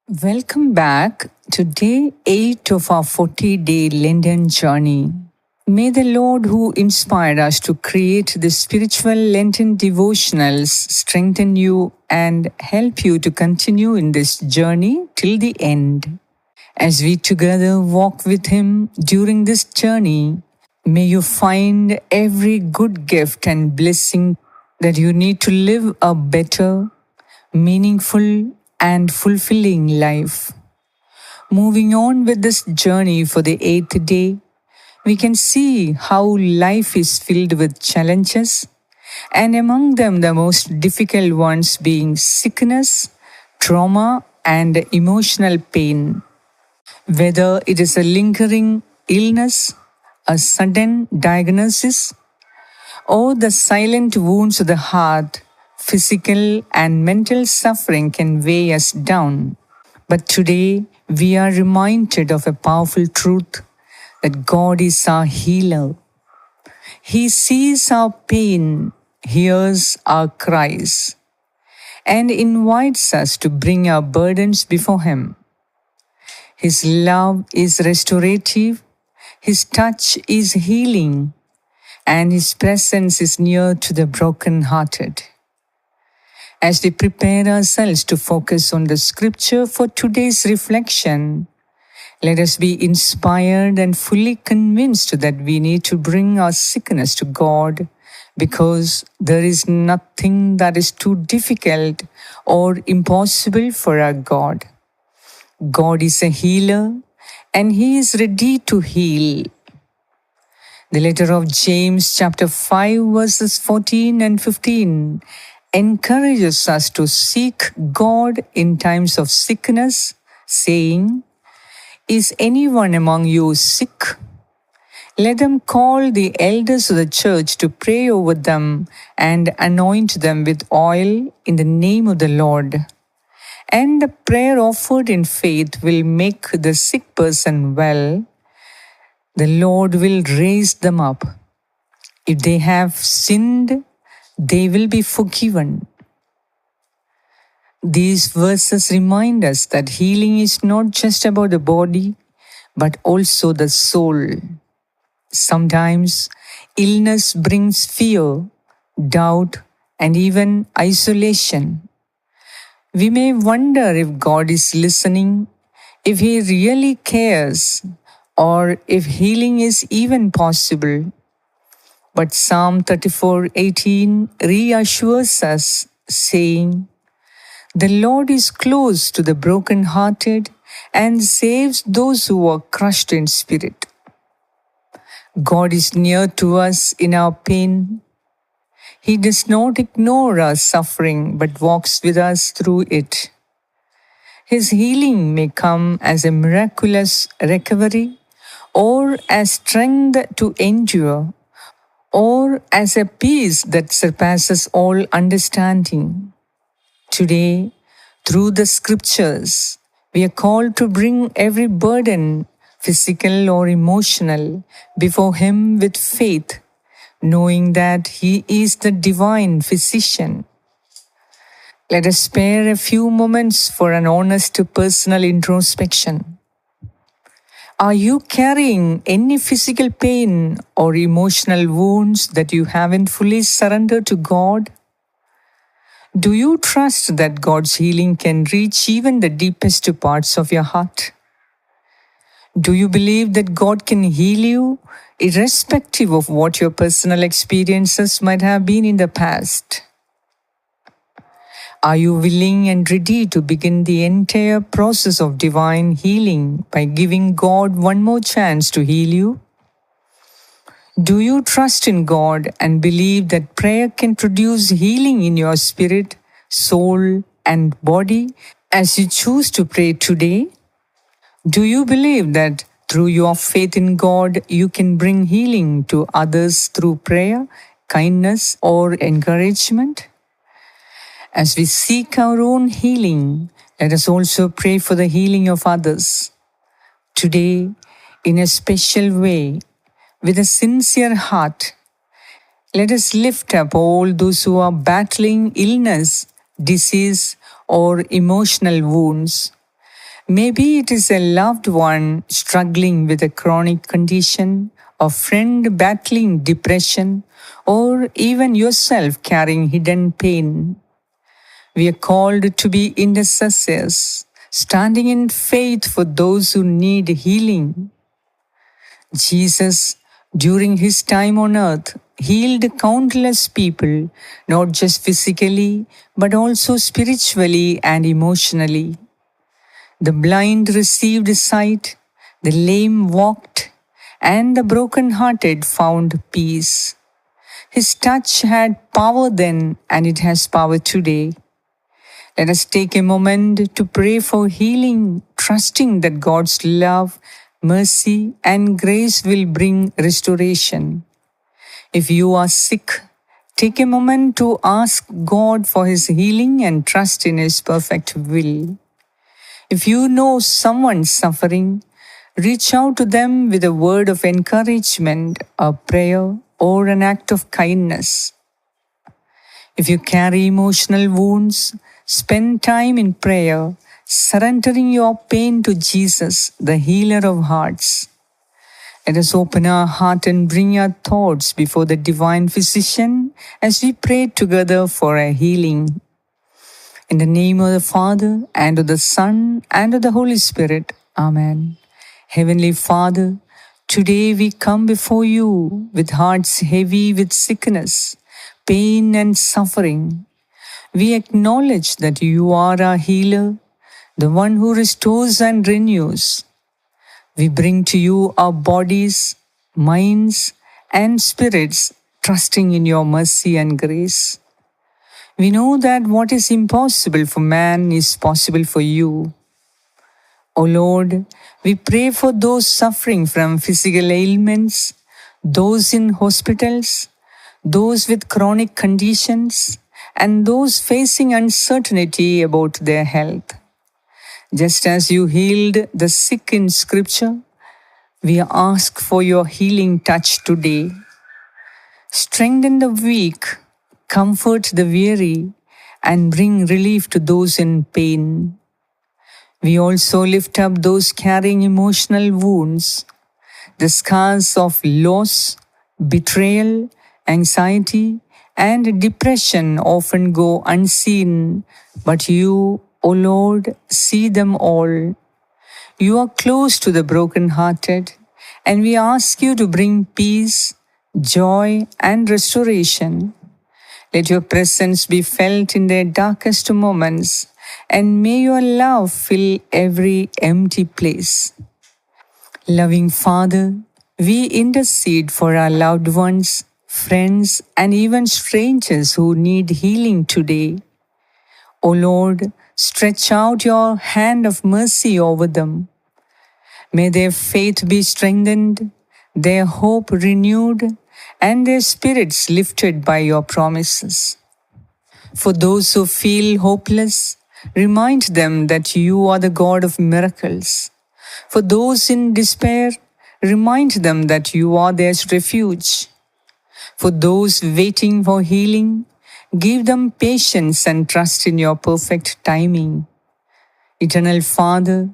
Welcome back to day 8 of our 40-day Lenten journey. May the Lord, who inspired us to create the spiritual Lenten devotionals, strengthen you and help you to continue in this journey till the end. As we together walk with Him during this journey, may you find every good gift and blessing that you need to live a better, meaningful, and fulfilling life. Moving on with this journey for the 8th day, we can see how life is filled with challenges, and among them, the most difficult ones being sickness, trauma, and emotional pain. Whether it is a lingering illness, a sudden diagnosis, or the silent wounds of the heart, physical and mental suffering can weigh us down. But today, we are reminded of a powerful truth that God is our healer. He sees our pain, hears our cries, and invites us to bring our burdens before Him. His love is restorative, His touch is healing, and His presence is near to the brokenhearted. As we prepare ourselves to focus on the scripture for today's reflection, let us be inspired and fully convinced that we need to bring our sickness to God, because there is nothing that is too difficult or impossible for our God. God is a healer and He is ready to heal. The letter of James chapter 5 verses 14 and 15 encourages us to seek God in times of sickness, saying, "Is anyone among you sick? Let them call the elders of the church to pray over them and anoint them with oil in the name of the Lord. And the prayer offered in faith will make the sick person well. The Lord will raise them up. If they have sinned, they will be forgiven." These verses remind us that healing is not just about the body, but also the soul. Sometimes illness brings fear, doubt, and even isolation. We may wonder if God is listening, if He really cares, or if healing is even possible. But Psalm 34:18 reassures us, saying, "The Lord is close to the brokenhearted and saves those who are crushed in spirit." God is near to us in our pain. He does not ignore our suffering but walks with us through it. His healing may come as a miraculous recovery, or as strength to endure, or as a peace that surpasses all understanding. Today, through the scriptures, we are called to bring every burden, physical or emotional, before Him with faith, knowing that He is the divine physician. Let us spare a few moments for an honest personal introspection. Are you carrying any physical pain or emotional wounds that you haven't fully surrendered to God? Do you trust that God's healing can reach even the deepest parts of your heart? Do you believe that God can heal you, irrespective of what your personal experiences might have been in the past? Are you willing and ready to begin the entire process of divine healing by giving God one more chance to heal you? Do you trust in God and believe that prayer can produce healing in your spirit, soul, and body as you choose to pray today? Do you believe that through your faith in God, you can bring healing to others through prayer, kindness, or encouragement? As we seek our own healing, let us also pray for the healing of others. Today, in a special way, with a sincere heart, let us lift up all those who are battling illness, disease, or emotional wounds. Maybe it is a loved one struggling with a chronic condition, a friend battling depression, or even yourself carrying hidden pain. We are called to be intercessors, standing in faith for those who need healing. Jesus, during his time on earth, healed countless people, not just physically, but also spiritually and emotionally. The blind received sight, the lame walked, and the broken-hearted found peace. His touch had power then, and it has power today. Let us take a moment to pray for healing, trusting that God's love, mercy, and grace will bring restoration. If you are sick, take a moment to ask God for His healing and trust in His perfect will. If you know someone suffering, reach out to them with a word of encouragement, a prayer, or an act of kindness. If you carry emotional wounds, spend time in prayer, surrendering your pain to Jesus, the healer of hearts. Let us open our heart and bring our thoughts before the divine physician as we pray together for a healing. In the name of the Father, and of the Son, and of the Holy Spirit. Amen. Heavenly Father, today we come before you with hearts heavy with sickness, pain, and suffering. We acknowledge that you are our healer, the one who restores and renews. We bring to you our bodies, minds, and spirits, trusting in your mercy and grace. We know that what is impossible for man is possible for you. O Lord, we pray for those suffering from physical ailments, those in hospitals, those with chronic conditions, and those facing uncertainty about their health. Just as you healed the sick in Scripture, we ask for your healing touch today. Strengthen the weak, comfort the weary, and bring relief to those in pain. We also lift up those carrying emotional wounds, the scars of loss, betrayal, anxiety, and depression often go unseen, but you, O Lord, see them all. You are close to the brokenhearted, and we ask you to bring peace, joy, and restoration. Let your presence be felt in their darkest moments, and may your love fill every empty place. Loving Father, we intercede for our loved ones, friends, and even strangers who need healing today. O Lord, stretch out your hand of mercy over them. May their faith be strengthened, their hope renewed, and their spirits lifted by your promises. For those who feel hopeless, remind them that you are the God of miracles. For those in despair, remind them that you are their refuge. For those waiting for healing, give them patience and trust in your perfect timing. Eternal Father,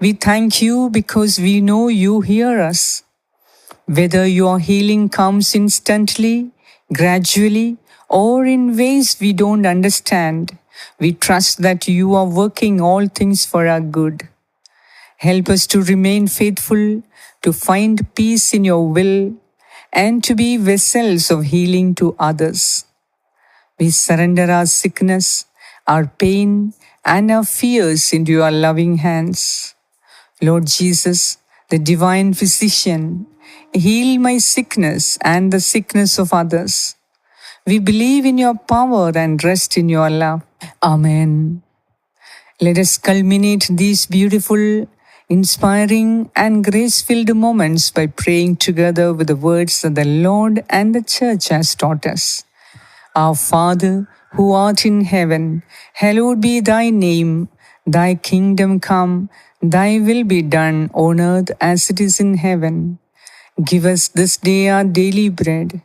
we thank you because we know you hear us. Whether your healing comes instantly, gradually, or in ways we don't understand, we trust that you are working all things for our good. Help us to remain faithful, to find peace in your will, and to be vessels of healing to others. We surrender our sickness, our pain, and our fears into your loving hands. Lord Jesus, the divine physician, heal my sickness and the sickness of others. We believe in your power and rest in your love. Amen. Let us culminate these beautiful, inspiring, and grace-filled moments by praying together with the words that the Lord and the Church has taught us. Our Father, who art in heaven, hallowed be thy name. Thy kingdom come, thy will be done on earth as it is in heaven. Give us this day our daily bread,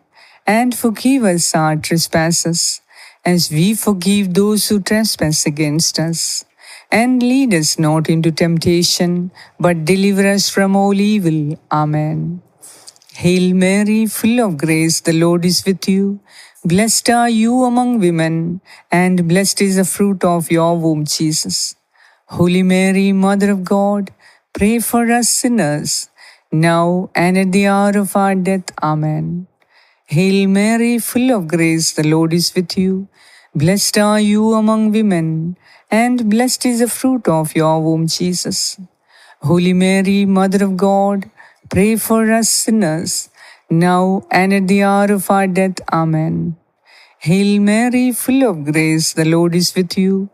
and forgive us our trespasses, as we forgive those who trespass against us. And lead us not into temptation, but deliver us from all evil. Amen. Hail Mary, full of grace, the Lord is with you. Blessed are you among women, and blessed is the fruit of your womb, Jesus. Holy Mary, Mother of God, pray for us sinners, now and at the hour of our death. Amen. Hail Mary, full of grace, the Lord is with you. Blessed are you among women, and blessed is the fruit of your womb, Jesus. Holy Mary, Mother of God, pray for us sinners, now and at the hour of our death. Amen. Hail Mary, full of grace, the Lord is with you.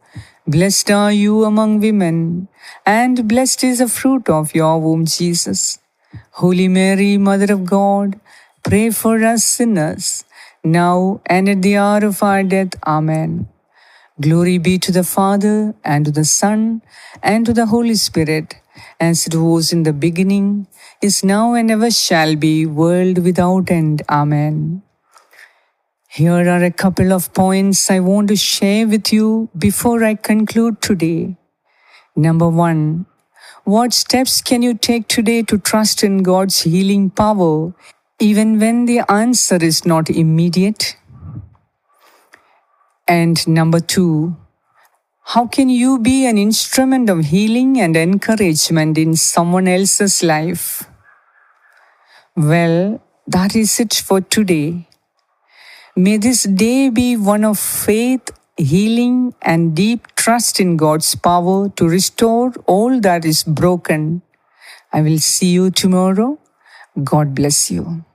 Blessed are you among women, and blessed is the fruit of your womb, Jesus. Holy Mary, Mother of God, pray for us sinners, now and at the hour of our death. Amen. Glory be to the Father, and to the Son, and to the Holy Spirit, as it was in the beginning, is now, and ever shall be, world without end. Amen. Here are a couple of points I want to share with you before I conclude today. Number 1, what steps can you take today to trust in God's healing power, even when the answer is not immediate? And number 2, how can you be an instrument of healing and encouragement in someone else's life? Well, that is it for today. May this day be one of faith, healing, and deep trust in God's power to restore all that is broken. I will see you tomorrow. God bless you.